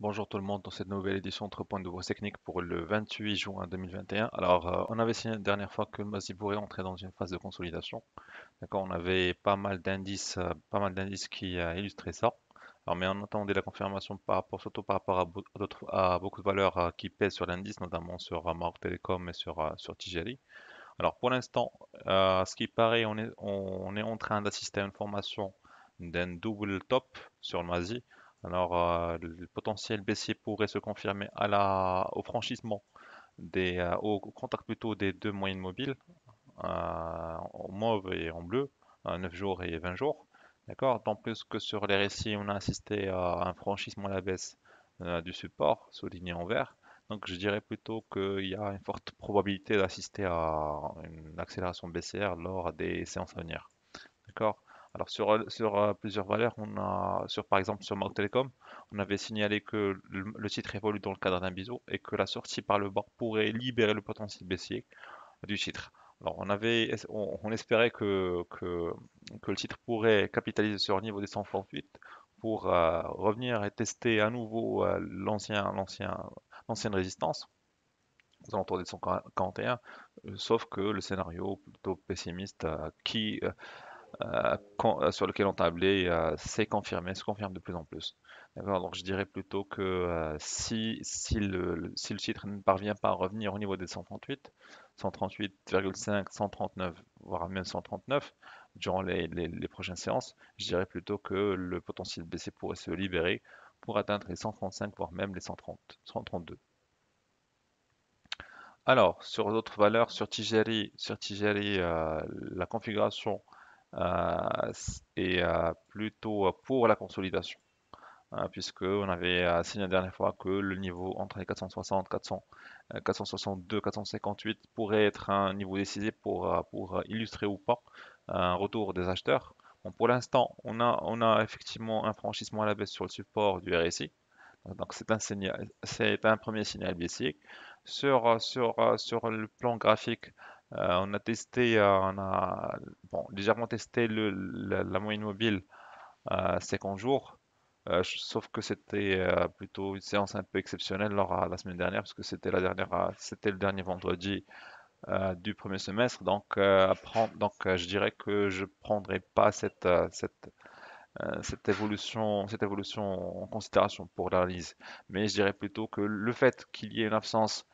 Bonjour tout le monde dans cette nouvelle édition de Point de vue technique pour le 28 juin 2021. Alors, on avait signé la dernière fois que Mazzi pourrait entrer dans une phase de consolidation. D'accord, on avait pas mal d'indices qui illustraient ça. Alors, mais on attendait la confirmation surtout par rapport à beaucoup de valeurs qui pèsent sur l'indice, notamment sur Maroc Telecom et sur Tijeri. Alors, pour l'instant, ce qui paraît, on est en train d'assister à une formation d'un double top sur le Mazi. Alors, le potentiel baissier pourrait se confirmer au franchissement au contact plutôt des deux moyennes mobiles, en mauve et en bleu, 9 jours et 20 jours. D'accord? Tant plus que sur les récits, on a assisté à un franchissement à la baisse du support souligné en vert. Donc je dirais plutôt qu'il y a une forte probabilité d'assister à une accélération baissière lors des séances à venir. D'accord? Alors sur plusieurs valeurs, par exemple sur Maroc Telecom, on avait signalé que le titre évolue dans le cadre d'un biseau et que la sortie par le bas pourrait libérer le potentiel baissier du titre. Alors on espérait que le titre pourrait capitaliser sur le niveau des 138 pour revenir et tester à nouveau l'ancienne résistance aux alentours des 141, sauf que le scénario plutôt pessimiste sur lequel on tablait se confirme de plus en plus. D'accord, donc je dirais plutôt que si le titre ne parvient pas à revenir au niveau des 138, 138,5, 139, voire même 139 durant les prochaines séances, je dirais plutôt que le potentiel baissier pourrait se libérer pour atteindre les 135, voire même les 130, 132. Alors, sur d'autres valeurs, sur Tijeri, la configuration est plutôt pour la consolidation, puisque on avait signé la dernière fois que le niveau entre les 460, 400, 462, 458 pourrait être un niveau décisif pour illustrer ou pas un retour des acheteurs. Bon, pour l'instant, on a effectivement un franchissement à la baisse sur le support du RSI. Donc c'est un premier signal baissier. Sur le plan graphique, on a bon, légèrement testé la moyenne mobile à 50 jours, sauf que c'était plutôt une séance un peu exceptionnelle la semaine dernière, parce que c'était le dernier vendredi du premier semestre. Donc, je dirais que je prendrai pas cette évolution en considération pour l'analyse. Mais je dirais plutôt que le fait qu'il y ait une absence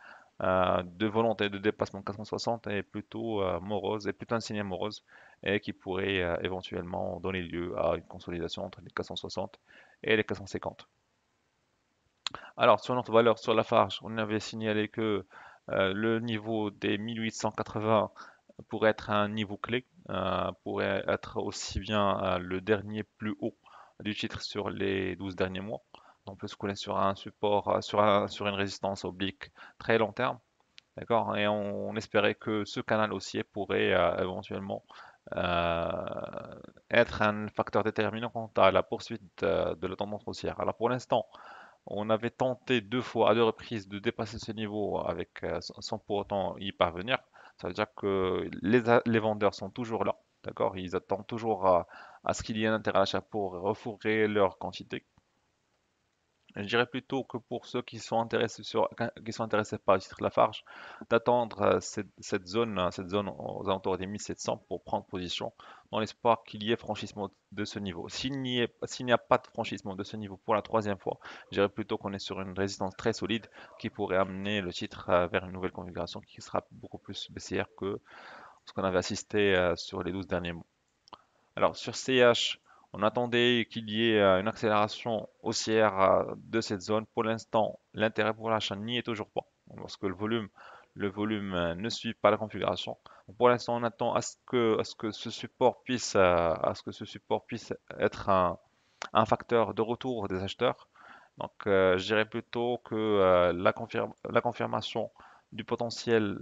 de volonté de dépassement de 460 est plutôt morose, est plutôt un signe morose et qui pourrait éventuellement donner lieu à une consolidation entre les 460 et les 450. Alors, sur notre valeur sur la Farge, on avait signalé que le niveau des 1880 pourrait être un niveau clé, pourrait être aussi bien le dernier plus haut du titre sur les 12 derniers mois. Donc, plus qu'on est sur un support, sur une résistance oblique très long terme, d'accord? Et on espérait que ce canal haussier pourrait éventuellement euh, être un facteur déterminant quant à la poursuite de la tendance haussière. Alors, pour l'instant, on avait tenté deux fois, à deux reprises, de dépasser ce niveau sans pour autant y parvenir. Ça veut dire que les vendeurs sont toujours là, d'accord? Ils attendent toujours à ce qu'il y ait un intérêt à l'achat pour refourguer leur quantité. Je dirais plutôt que pour ceux qui sont intéressés par le titre Lafarge, d'attendre cette zone aux alentours des 1700 pour prendre position, dans l'espoir qu'il y ait franchissement de ce niveau. S'il n'y a pas de franchissement de ce niveau pour la troisième fois, je dirais plutôt qu'on est sur une résistance très solide qui pourrait amener le titre vers une nouvelle configuration qui sera beaucoup plus baissière que ce qu'on avait assisté sur les 12 derniers mois. Alors sur CH, on attendait qu'il y ait une accélération haussière de cette zone. Pour l'instant, l'intérêt pour l'achat n'y est toujours pas, parce que le volume ne suit pas la configuration. Pour l'instant, on attend à ce que ce support puisse être un facteur de retour des acheteurs. Donc, je dirais plutôt que la confirmation du potentiel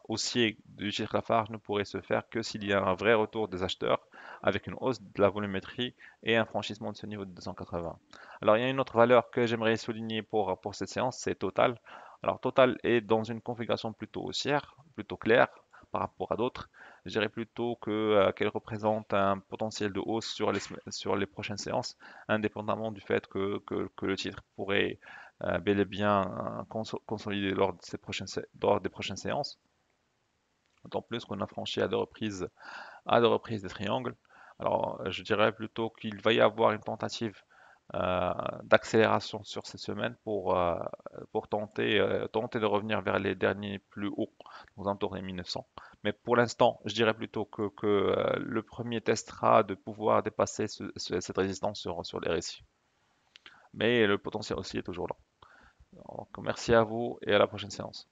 haussier du chiffre d'affaires ne pourrait se faire que s'il y a un vrai retour des acheteurs avec une hausse de la volumétrie et un franchissement de ce niveau de 280. Alors, il y a une autre valeur que j'aimerais souligner pour cette séance, c'est Total. Alors, Total est dans une configuration plutôt haussière, plutôt claire par rapport à d'autres. Je dirais plutôt qu'elle représente un potentiel de hausse sur les prochaines séances, indépendamment du fait que le titre pourrait bel et bien consolider lors des prochaines séances. D'autant plus qu'on a franchi à deux reprises des triangles. Alors, je dirais plutôt qu'il va y avoir une tentative d'accélération sur cette semaine pour tenter de revenir vers les derniers plus hauts, aux alentours des 1900. Mais pour l'instant, je dirais plutôt que le premier test sera de pouvoir dépasser cette résistance sur les récits. Mais le potentiel aussi est toujours là. Donc, merci à vous et à la prochaine séance.